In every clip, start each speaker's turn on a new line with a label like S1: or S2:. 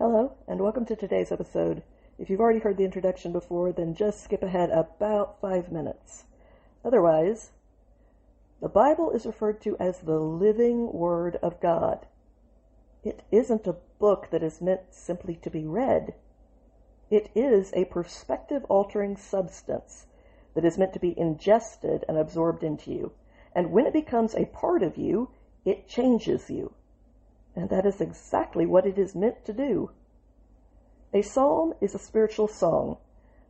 S1: Hello, and welcome to today's episode. If you've already heard the introduction before, then just skip ahead about 5 minutes. Otherwise, the Bible is referred to as the living Word of God. It isn't a book that is meant simply to be read. It is a perspective-altering substance that is meant to be ingested and absorbed into you. And when it becomes a part of you, it changes you. And that is exactly what it is meant to do. A psalm is a spiritual song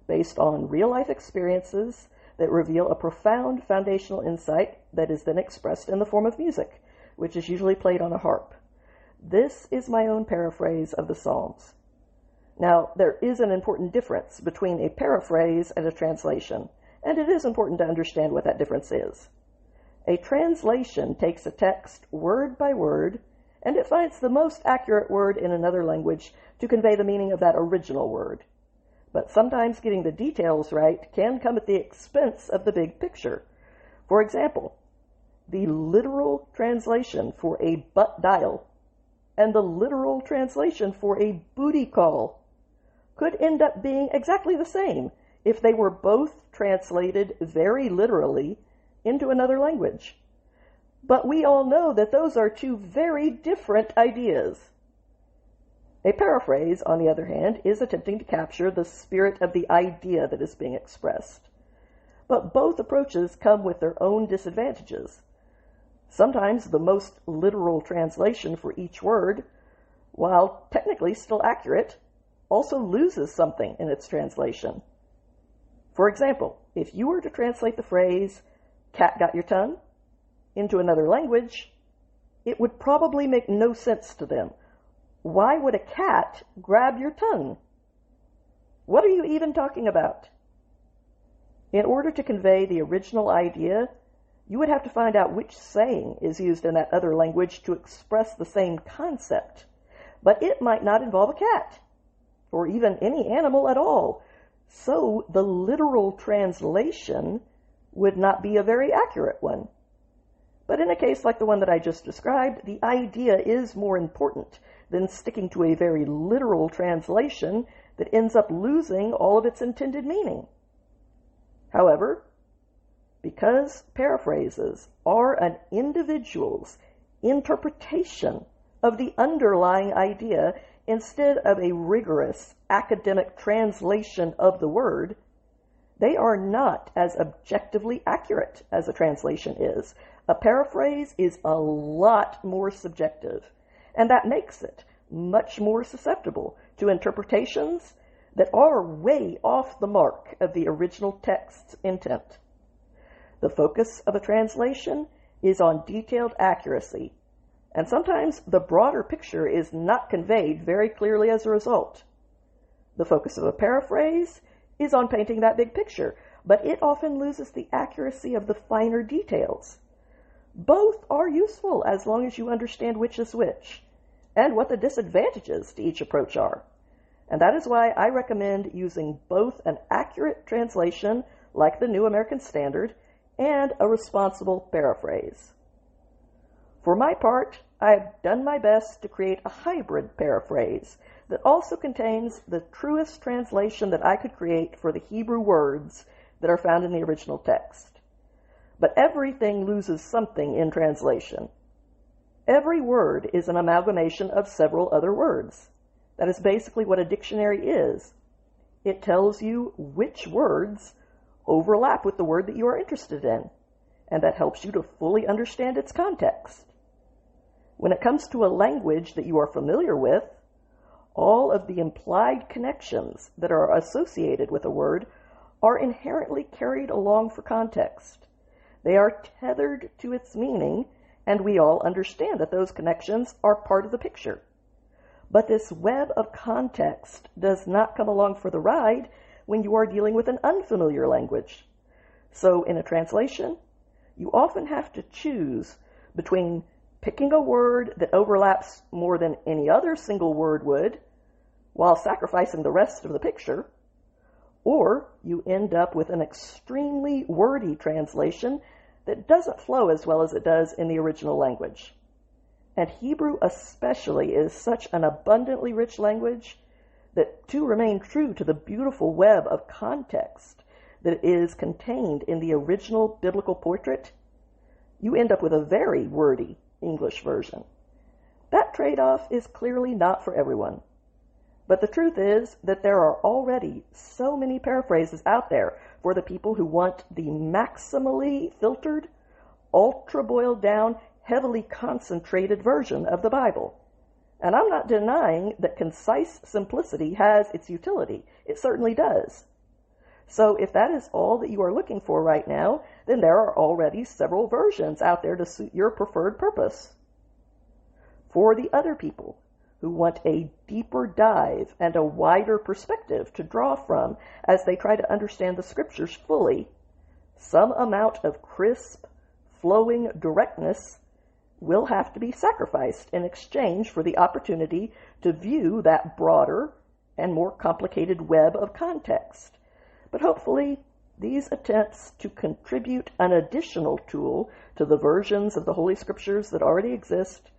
S1: based on real-life experiences that reveal a profound foundational insight that is then expressed in the form of music, which is usually played on a harp. This is my own paraphrase of the Psalms. Now, there is an important difference between a paraphrase and a translation, and it is important to understand what that difference is. A translation takes a text word by word, and it finds the most accurate word in another language to convey the meaning of that original word. But sometimes getting the details right can come at the expense of the big picture. For example, the literal translation for a butt dial and the literal translation for a booty call could end up being exactly the same if they were both translated very literally into another language. But we all know that those are two very different ideas. A paraphrase, on the other hand, is attempting to capture the spirit of the idea that is being expressed. But both approaches come with their own disadvantages. Sometimes the most literal translation for each word, while technically still accurate, also loses something in its translation. For example, if you were to translate the phrase, "cat got your tongue," into another language, it would probably make no sense to them. Why would a cat grab your tongue? What are you even talking about? In order to convey the original idea, you would have to find out which saying is used in that other language to express the same concept. But it might not involve a cat, or even any animal at all. So the literal translation would not be a very accurate one. But in a case like the one that I just described, the idea is more important than sticking to a very literal translation that ends up losing all of its intended meaning. However, because paraphrases are an individual's interpretation of the underlying idea instead of a rigorous academic translation of the word, they are not as objectively accurate as a translation is. A paraphrase is a lot more subjective, and that makes it much more susceptible to interpretations that are way off the mark of the original text's intent. The focus of a translation is on detailed accuracy, and sometimes the broader picture is not conveyed very clearly as a result. The focus of a paraphrase is on painting that big picture, but it often loses the accuracy of the finer details. Both are useful as long as you understand which is which, and what the disadvantages to each approach are. And that is why I recommend using both an accurate translation, like the New American Standard, and a responsible paraphrase. For my part, I've done my best to create a hybrid paraphrase that also contains the truest translation that I could create for the Hebrew words that are found in the original text. But everything loses something in translation. Every word is an amalgamation of several other words. That is basically what a dictionary is. It tells you which words overlap with the word that you are interested in, and that helps you to fully understand its context. When it comes to a language that you are familiar with, all of the implied connections that are associated with a word are inherently carried along for context. They are tethered to its meaning, and we all understand that those connections are part of the picture. But this web of context does not come along for the ride when you are dealing with an unfamiliar language. So in a translation, you often have to choose between picking a word that overlaps more than any other single word would, while sacrificing the rest of the picture, or you end up with an extremely wordy translation that doesn't flow as well as it does in the original language. And Hebrew especially is such an abundantly rich language that to remain true to the beautiful web of context that is contained in the original biblical portrait, you end up with a very wordy English version. That trade-off is clearly not for everyone. But the truth is that there are already so many paraphrases out there for the people who want the maximally filtered, ultra-boiled down, heavily concentrated version of the Bible. And I'm not denying that concise simplicity has its utility. It certainly does. So if that is all that you are looking for right now, then there are already several versions out there to suit your preferred purpose. For the other people who want a deeper dive and a wider perspective to draw from as they try to understand the scriptures fully, some amount of crisp, flowing directness will have to be sacrificed in exchange for the opportunity to view that broader and more complicated web of context. But hopefully, these attempts to contribute an additional tool to the versions of the Holy Scriptures that already exist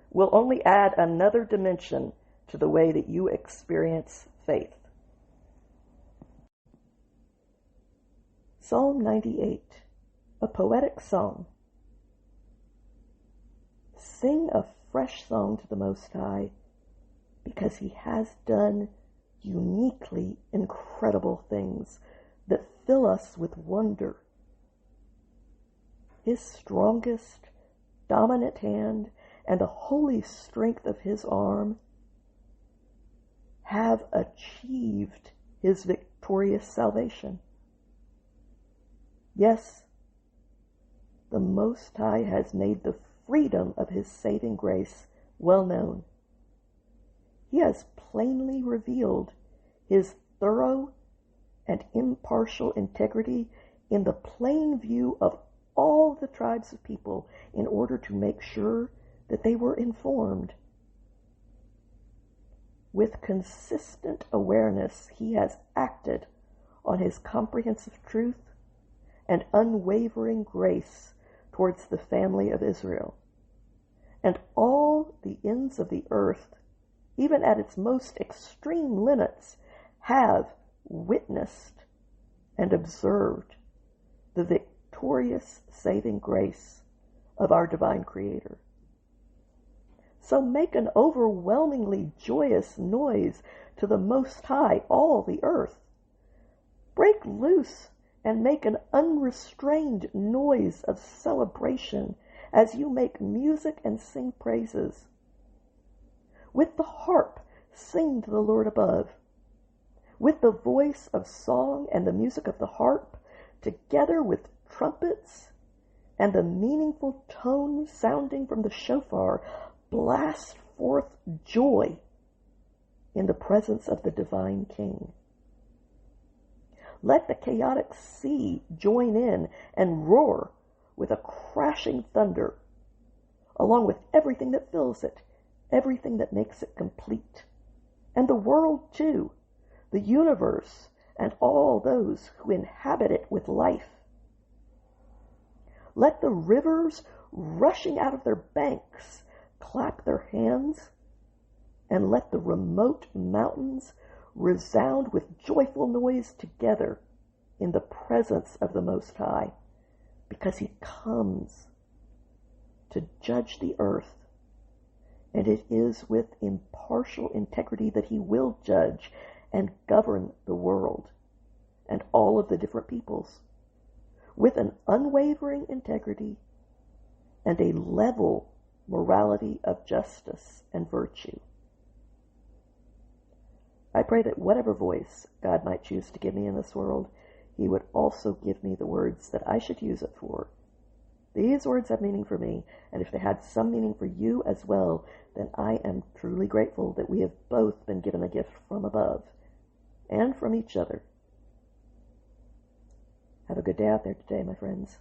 S1: will only add another dimension to the way that you experience faith. Psalm 98, a poetic song. Sing a fresh song to the Most High, because He has done uniquely incredible things that fill us with wonder. His strongest, dominant hand and the holy strength of His arm have achieved His victorious salvation. Yes, the Most High has made the freedom of His saving grace well known. He has plainly revealed His thorough and impartial integrity in the plain view of all the tribes of people in order to make sure that they were informed. With consistent awareness, He has acted on His comprehensive truth and unwavering grace towards the family of Israel. And all the ends of the earth, even at its most extreme limits, have witnessed and observed the victorious saving grace of our divine Creator. So make an overwhelmingly joyous noise to the Most High, all the earth. Break loose and make an unrestrained noise of celebration as you make music and sing praises. With the harp, sing to the Lord above. With the voice of song and the music of the harp, together with trumpets and the meaningful tone sounding from the shofar, blast forth joy in the presence of the divine King. Let the chaotic sea join in and roar with a crashing thunder, along with everything that fills it, everything that makes it complete. And the world too, the universe, and all those who inhabit it with life. Let the rivers rushing out of their banks clap their hands, and let the remote mountains resound with joyful noise together in the presence of the Most High, because He comes to judge the earth, and it is with impartial integrity that He will judge and govern the world and all of the different peoples, with an unwavering integrity and a level morality of justice and virtue. I pray that whatever voice God might choose to give me in this world, He would also give me the words that I should use it for. These words have meaning for me, and if they had some meaning for you as well, then I am truly grateful that we have both been given a gift from above and from each other. Have a good day out there today, my friends.